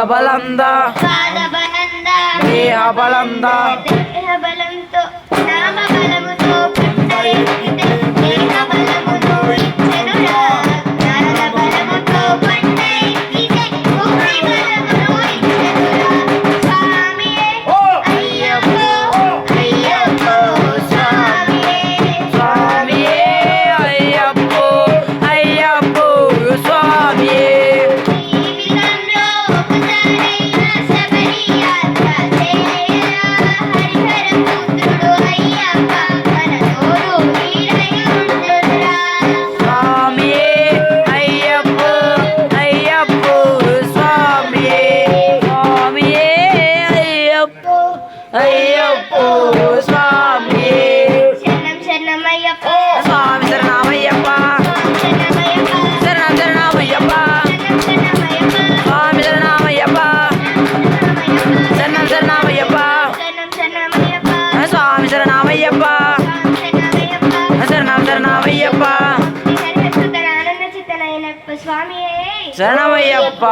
పాదబలంద దేహబలంద దేహబలంతో నామబలముతో పంటెక్కితే దేహబలమును ఇచ్చెనురా జ్ఞాన బలముతో పంటెక్కితే భక్తి బలమును ఇచ్చెనురా స్వామియే అయ్యప్పో అయ్యప్పో స్వామియే స్వామియే అయ్యప్పో అయ్యప్పో స్వామియే జీవితంలో ఒకసారైనా శబరి యాత్ర చేయరా హరిహర పుత్రుడు అయ్యప్ప మన తోడు నీడై ఉండురా స్వామియే అయ్యప్పో అయ్యప్పో స్వామియే స్వామియే అయ్యప్పో అయ్యప్పో స్వామియే శరణం శరణమయ్యప్ప స్వామి శరణమయ్యప్ప శరణమయ్యప్ప శరణం శరణమయ్యప్ప శరణమయ్యప్ప స్వామి శరణమయ్యప్ప శరణం శరణమయ్యప్ప శరణం శరణమయ్యప్ప స్వామి శరణమయ్యప్ప శరణమయ్యప్ప శరణం శరణమయ్యప్ప హరిహర చిత్తనయనప్ప స్వామియే శరణమయ్యప్ప